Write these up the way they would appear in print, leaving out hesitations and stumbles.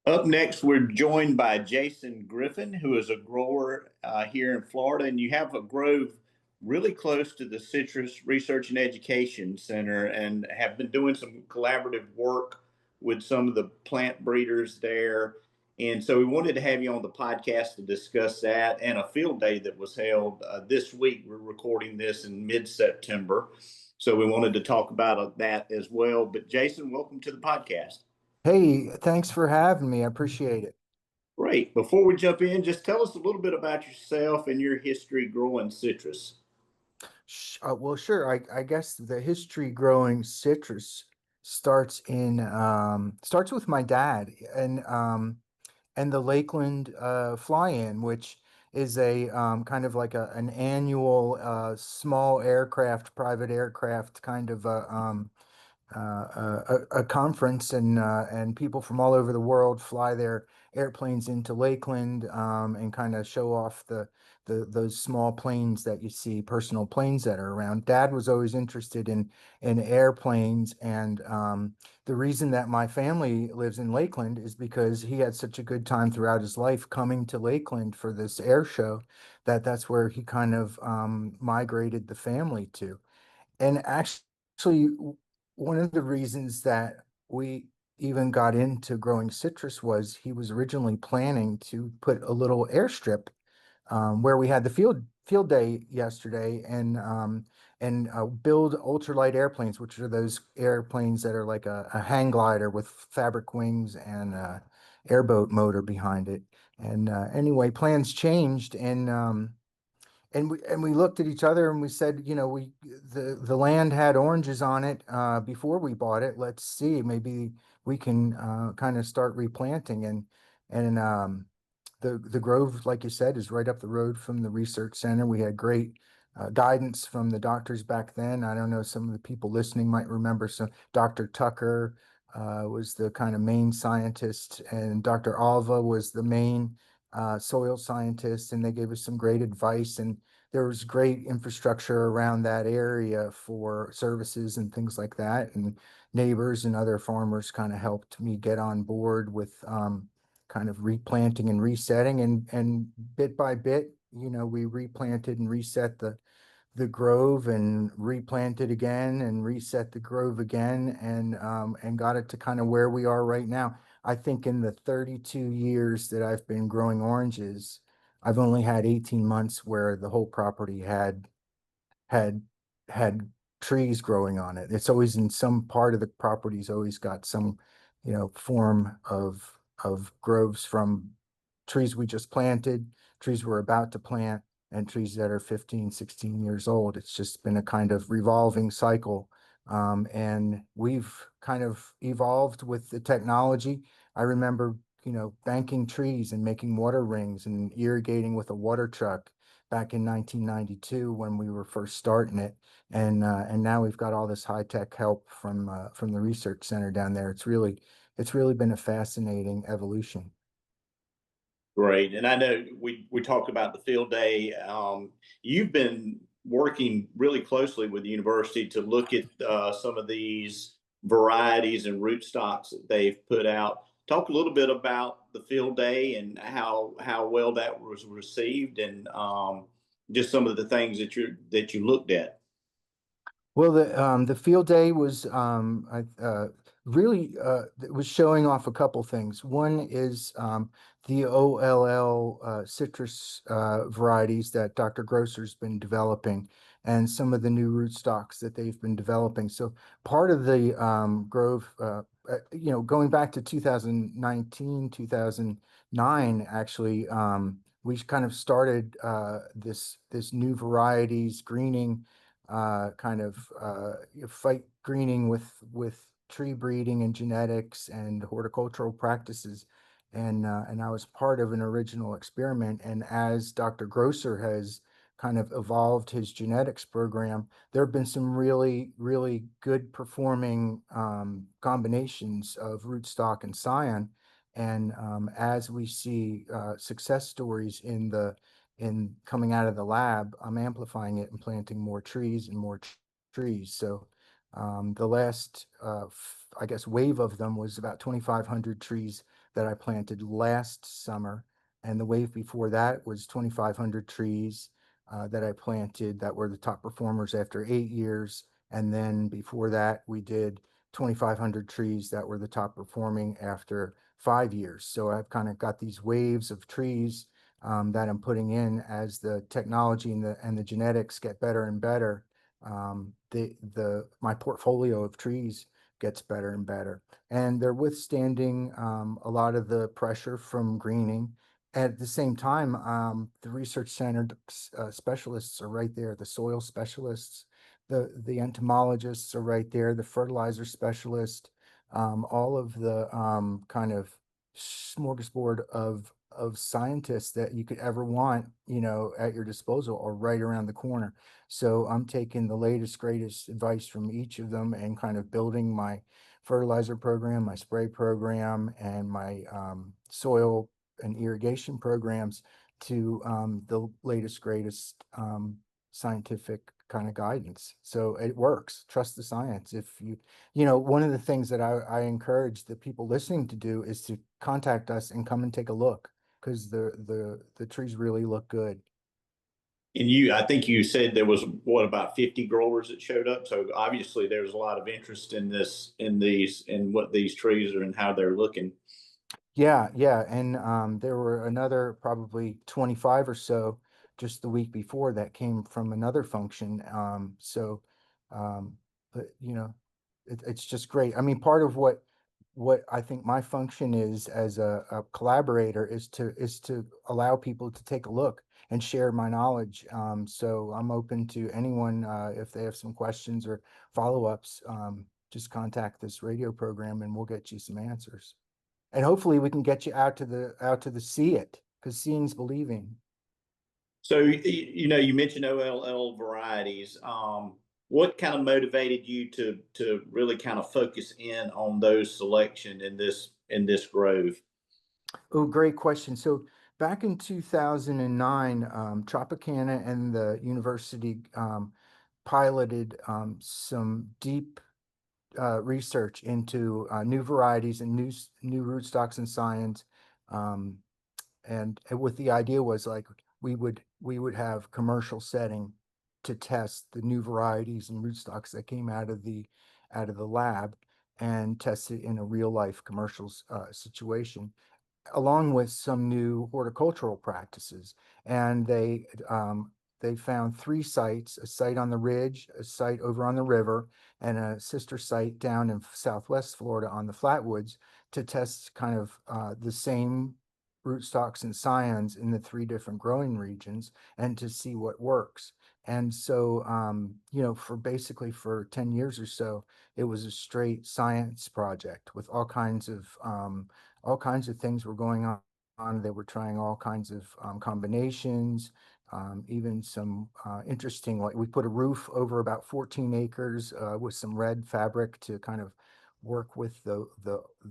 Up next, we're joined by Jason Griffin, who is a grower here in Florida, and you have a grove really close to the Citrus Research and Education Center, and have been doing some collaborative work with some of the plant breeders there. And so we wanted to have you on the podcast to discuss that and a field day that was held this week. We're recording this in mid-September, so we wanted to talk about that as well. But Jason, welcome to the podcast. Hey, thanks for having me. I appreciate it. Great. Before we jump in, just tell us a little bit about yourself and your history growing citrus. Well, sure. I guess the history growing citrus starts with my dad and the Lakeland fly-in, which is a kind of like an annual small aircraft, private aircraft kind of a conference, and people from all over the world fly their airplanes into Lakeland and kind of show off the those small planes that you see, personal planes that are around. Dad was always interested in airplanes, and the reason that my family lives in Lakeland is because he had such a good time throughout his life coming to Lakeland for this air show that that's where he kind of migrated the family to. And actually, one of the reasons that we even got into growing citrus was he was originally planning to put a little airstrip where we had the field day yesterday and build ultralight airplanes, which are those airplanes that are like a hang glider with fabric wings and airboat motor behind it. And anyway, plans changed, and we looked at each other and we said, the land had oranges on it before we bought it. Let's see, maybe we can kind of start replanting. And the grove, like you said, is right up the road from the research center. We had great guidance from the doctors back then. I don't know, some of the people listening might remember. So Dr. Tucker was the kind of main scientist, and Dr. Alva was the main soil scientist, and they gave us some great advice. And there was great infrastructure around that area for services and things like that. And neighbors and other farmers kind of helped me get on board with kind of replanting and resetting. And bit by bit, we replanted and reset the grove and replanted again and reset the grove again and got it to kind of where we are right now. I think in the 32 years that I've been growing oranges, I've only had 18 months where the whole property had had trees growing on it. It's always in some part of the property's always got some, form of groves from trees we just planted, trees we're about to plant, and trees that are 15, 16 years old. It's just been a kind of revolving cycle. And we've kind of evolved with the technology. I remember, banking trees and making water rings and irrigating with a water truck back in 1992 when we were first starting it. And now we've got all this high tech help from the research center down there. It's really been a fascinating evolution. Great. And I know we talked about the field day. You've been working really closely with the university to look at some of these varieties and rootstocks that they've put out. Talk a little bit about the field day and how well that was received, and just some of the things that you looked at. Well, the field day was really it was showing off a couple things. One is the OLL citrus varieties that Dr. Grosser's been developing, and some of the new rootstocks that they've been developing. So part of the grove, going back to 2019, 2009, actually, we kind of started this new varieties greening kind of fight greening with tree breeding and genetics and horticultural practices. And I was part of an original experiment. And as Dr. Grosser has kind of evolved his genetics program, there have been some really, really good performing combinations of rootstock and scion. And as we see success stories in coming out of the lab, I'm amplifying it and planting more trees and more trees. So The last, I guess, wave of them was about 2,500 trees that I planted last summer. And the wave before that was 2,500 trees that I planted that were the top performers after 8 years. And then before that, we did 2,500 trees that were the top performing after 5 years. So I've kind of got these waves of trees that I'm putting in as the technology and the genetics get better and better. The my portfolio of trees gets better and better, and they're withstanding a lot of the pressure from greening. At the same time, the research center specialists are right there. The soil specialists, the entomologists are right there. The fertilizer specialist, all of the kind of smorgasbord of scientists that you could ever want, at your disposal are right around the corner. So I'm taking the latest, greatest advice from each of them and kind of building my fertilizer program, my spray program, and my soil and irrigation programs to the latest, greatest scientific kind of guidance. So it works. Trust the science. If one of the things that I encourage the people listening to do is to contact us and come and take a look because the trees really look good. And I think you said there was what about 50 growers that showed up. So obviously there's a lot of interest in in what these trees are and how they're looking. Yeah, yeah, and there were another probably 25 or so just the week before that came from another function. Um, but it's just great. I mean, part of what I think my function is as a collaborator is to allow people to take a look and share my knowledge. So I'm open to anyone if they have some questions or follow-ups. Just contact this radio program and we'll get you some answers. And hopefully we can get you out to the see it because seeing's believing. So you mentioned OLL varieties. What kind of motivated you to really kind of focus in on those selection in this grove? Oh, great question. So back in 2009, Tropicana and the university piloted some deep research into new varieties and new rootstocks and scions. Um, and what the idea was like we would have commercial setting to test the new varieties and rootstocks that came out of the lab and test it in a real life commercial situation along with some new horticultural practices. And they found three sites: a site on the ridge, a site over on the river, and a sister site down in Southwest Florida on the flatwoods to test kind of the same rootstocks and scions in the three different growing regions and to see what works. And so, for 10 years or so, it was a straight science project with all kinds of things were going on. They were trying all kinds of combinations, even some interesting, like we put a roof over about 14 acres with some red fabric to kind of work with the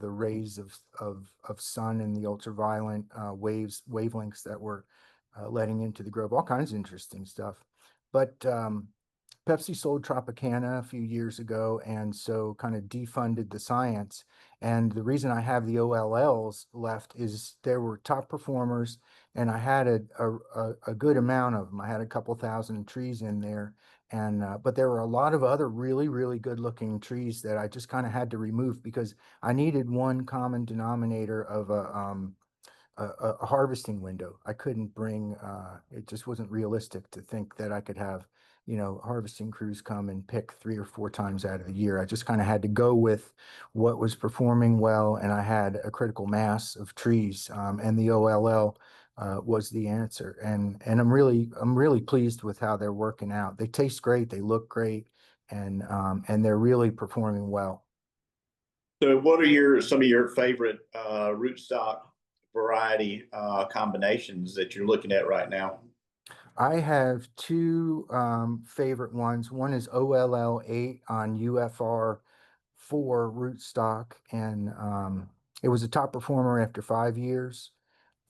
rays of sun and the ultraviolet wavelengths that were letting into the grove, all kinds of interesting stuff. But Pepsi sold Tropicana a few years ago, and so kind of defunded the science. And the reason I have the OLLs left is there were top performers, and I had a good amount of them. I had a couple thousand trees in there, and but there were a lot of other really, really good looking trees that I just kind of had to remove because I needed one common denominator of a harvesting window. I couldn't bring, it just wasn't realistic to think that I could have, harvesting crews come and pick 3 or 4 times out of the year. I just kind of had to go with what was performing well, and I had a critical mass of trees, and the OLL was the answer. And I'm really pleased with how they're working out. They taste great, they look great, and they're really performing well. So what are some of your favorite rootstock variety combinations that you're looking at right now? I have two favorite ones. One is OLL 8 on UFR 4 rootstock, and it was a top performer after 5 years.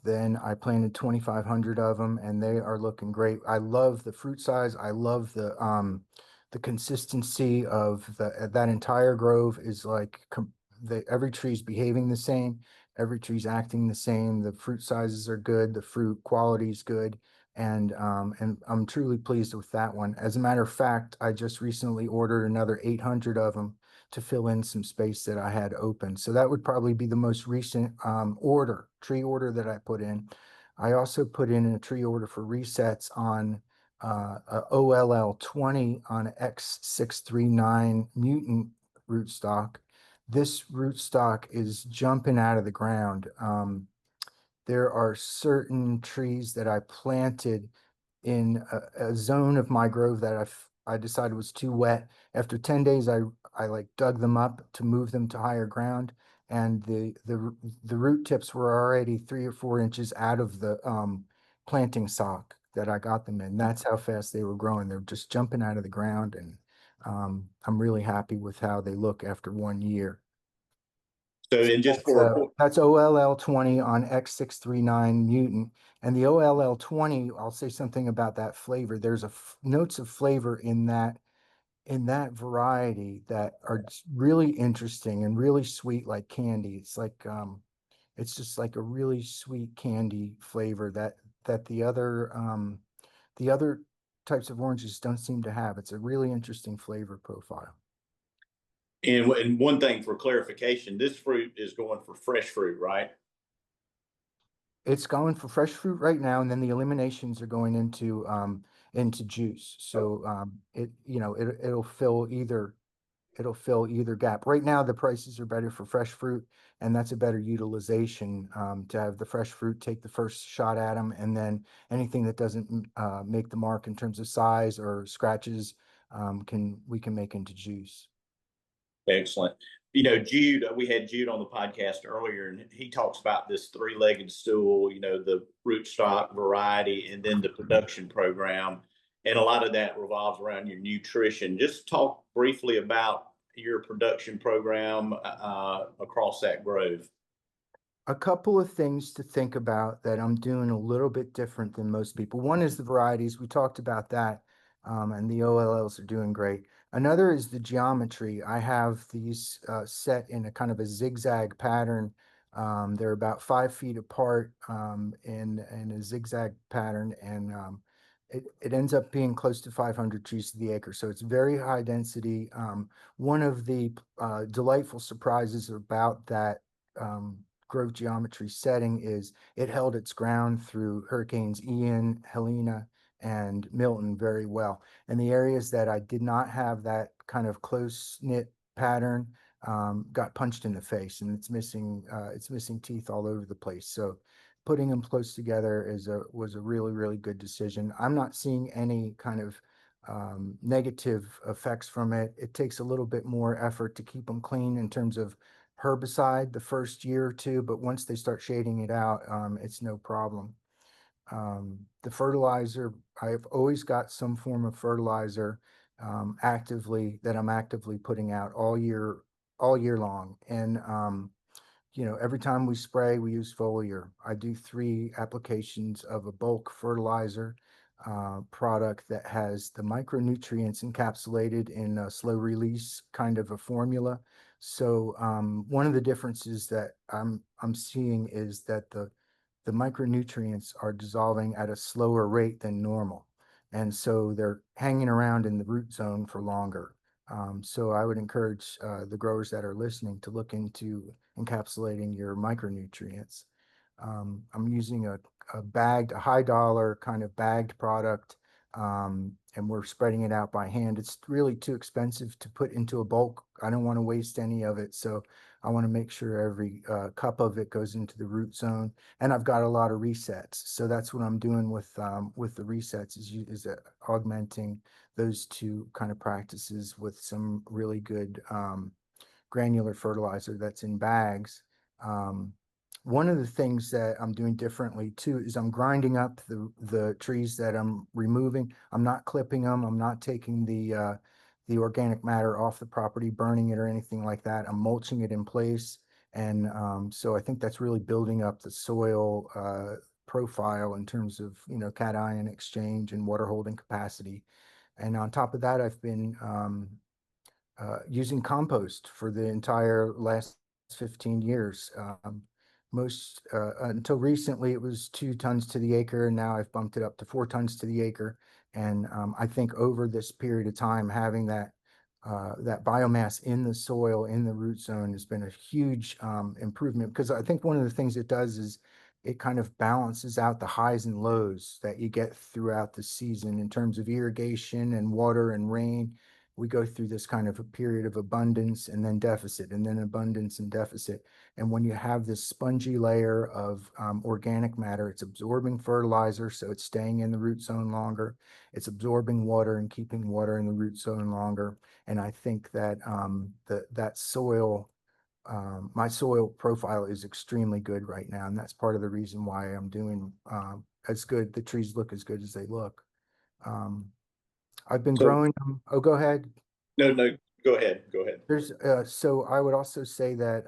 Then I planted 2,500 of them, and they are looking great. I love the fruit size. I love the consistency of that entire grove is like every tree's behaving the same, every tree's acting the same, the fruit sizes are good, the fruit quality is good, and I'm truly pleased with that one. As a matter of fact, I just recently ordered another 800 of them to fill in some space that I had open. So that would probably be the most recent tree order that I put in. I also put in a tree order for resets on OLL 20 on X639 mutant rootstock. This rootstock is jumping out of the ground. There are certain trees that I planted in a zone of my grove that I decided was too wet. After 10 days, I like dug them up to move them to higher ground, and the root tips were already 3 or 4 inches out of the planting sock that I got them in. That's how fast they were growing. They're just jumping out of the ground, and I'm really happy with how they look after 1 year. So, So and just for that's OLL 20 on X639 mutant. And the OLL 20, I'll say something about that flavor. There's notes of flavor in that variety that are really interesting and really sweet like candy. It's just like a really sweet candy flavor that the other types of oranges don't seem to have. It's a really interesting flavor profile. and one thing for clarification, this fruit is going for fresh fruit, right? It's going for fresh fruit right now, and then the eliminations are going into juice. So it'll fill either gap. Right now, the prices are better for fresh fruit, and that's a better utilization to have the fresh fruit take the first shot at them, and then anything that doesn't make the mark in terms of size or scratches can we can make into juice. Excellent. Jude, we had Jude on the podcast earlier, and he talks about this three-legged stool, the rootstock variety, and then the production program. And a lot of that revolves around your nutrition. Just talk briefly about your production program across that grove. A couple of things to think about that I'm doing a little bit different than most people. One is the varieties. We talked about that, and the OLLs are doing great. Another is the geometry. I have these set in a kind of a zigzag pattern. They're about 5 feet apart in a zigzag pattern, and it ends up being close to 500 trees to the acre. So it's very high density. One of the delightful surprises about that grove geometry setting is it held its ground through Hurricanes Ian, Helena, and Milton very well. And the areas that I did not have that kind of close knit pattern got punched in the face, and it's missing teeth all over the place. So putting them close together was a really good decision. I'm not seeing any kind of negative effects from it. It takes a little bit more effort to keep them clean in terms of herbicide the first year or two, but once they start shading it out, it's no problem. The fertilizer, I've always got some form of fertilizer that I'm actively putting out all year long. And every time we spray, we use foliar. I do 3 applications of a bulk fertilizer product that has the micronutrients encapsulated in a slow release kind of a formula. So one of the differences that I'm seeing is that the micronutrients are dissolving at a slower rate than normal. And so they're hanging around in the root zone for longer. So I would encourage the growers that are listening to look into encapsulating your micronutrients. I'm using a high dollar kind of bagged product, and we're spreading it out by hand. It's really too expensive to put into a bulk. I don't want to waste any of it. So I want to make sure every cup of it goes into the root zone. And I've got a lot of resets. So that's what I'm doing with the resets is augmenting those two kind of practices with some really good granular fertilizer that's in bags. Um, One of the things that I'm doing differently too is I'm grinding up the trees that I'm removing. I'm not clipping them. I'm not taking the organic matter off the property, burning it or anything like that. I'm mulching it in place. And so I think that's really building up the soil profile in terms of cation exchange and water holding capacity. And on top of that, I've been using compost for the entire last 15 years. Most until recently, it was 2 tons to the acre, and now I've bumped it up to 4 tons to the acre. And I think over this period of time, having that biomass in the soil in the root zone has been a huge improvement, because I think one of the things it does is it kind of balances out the highs and lows that you get throughout the season in terms of irrigation and water and rain. We go through this kind of a period of abundance and then deficit and then abundance and deficit. And when you have this spongy layer of organic matter, it's absorbing fertilizer, so it's staying in the root zone longer. It's absorbing water and keeping water in the root zone longer. And I think that that soil, my soil profile is extremely good right now, and that's part of the reason why I'm doing as good. The trees look as good as they look. Um, I've been So growing them. Oh, go ahead. no, no, go ahead, go ahead. There's so I would also say that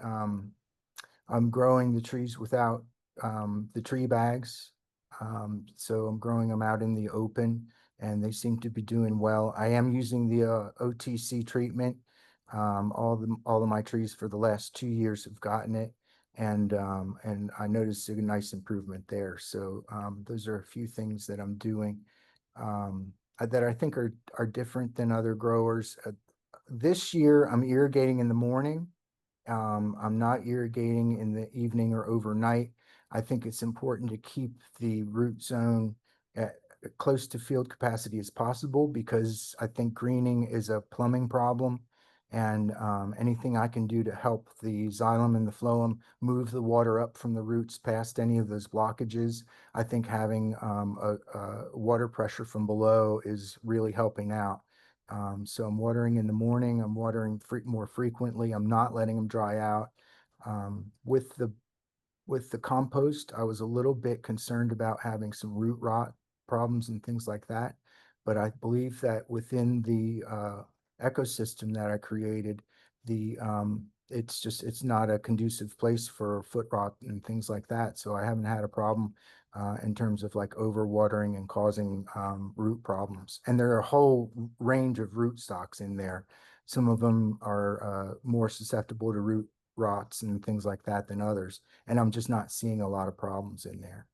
I'm growing the trees without the tree bags. So I'm growing them out in the open, and they seem to be doing well. I am using the OTC treatment. All of my trees for the last 2 years have gotten it, and I noticed a nice improvement there. So those are a few things that I'm doing that I think are different than other growers. This year, I'm irrigating in the morning. I'm not irrigating in the evening or overnight. I think it's important to keep the root zone at close to field capacity as possible, because I think greening is a plumbing problem. And anything I can do to help the xylem and the phloem move the water up from the roots past any of those blockages, I think having a water pressure from below is really helping out. So I'm watering in the morning. I'm watering more frequently. I'm not letting them dry out. With the compost, I was a little bit concerned about having some root rot problems and things like that. But I believe that within the ecosystem that I created, it's not a conducive place for foot rot and things like that. So I haven't had a problem in terms of like overwatering and causing root problems. And there are a whole range of root stocks in there. Some of them are more susceptible to root rots and things like that than others. And I'm just not seeing a lot of problems in there.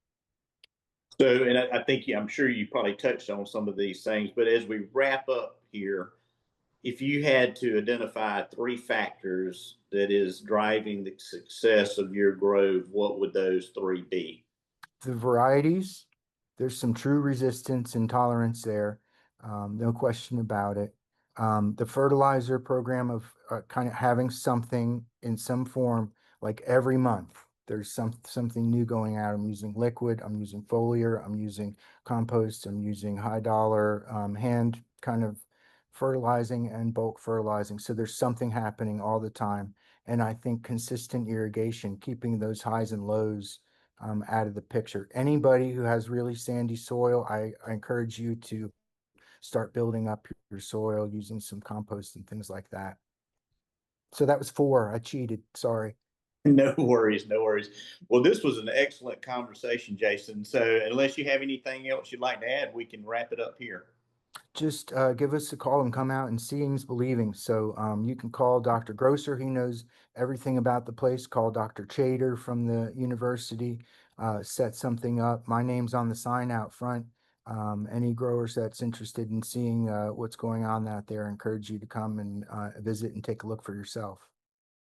So, and I think I'm sure you probably touched on some of these things, but as we wrap up here, if you had to identify three factors that is driving the success of your grove, what would those three be? The varieties, there's some true resistance and tolerance there, no question about it. The fertilizer program of kind of having something in some form, like every month, there's something new going out. I'm using liquid, I'm using foliar, I'm using compost, I'm using high dollar hand kind of fertilizing and bulk fertilizing. So there's something happening all the time. And I think consistent irrigation, keeping those highs and lows out of the picture. Anybody who has really sandy soil, I encourage you to start building up your soil using some compost and things like that. So that was four. I cheated. Sorry. No worries, no worries. Well, this was an excellent conversation, Jason. So, unless you have anything else you'd like to add, we can wrap it up here. Just give us a call and come out, and seeing's believing. So you can call Dr. Grosser. He knows everything about the place. Call Dr. Chater from the university. Set something up. My name's on the sign out front. Any growers that's interested in seeing what's going on out there, I encourage you to come and visit and take a look for yourself.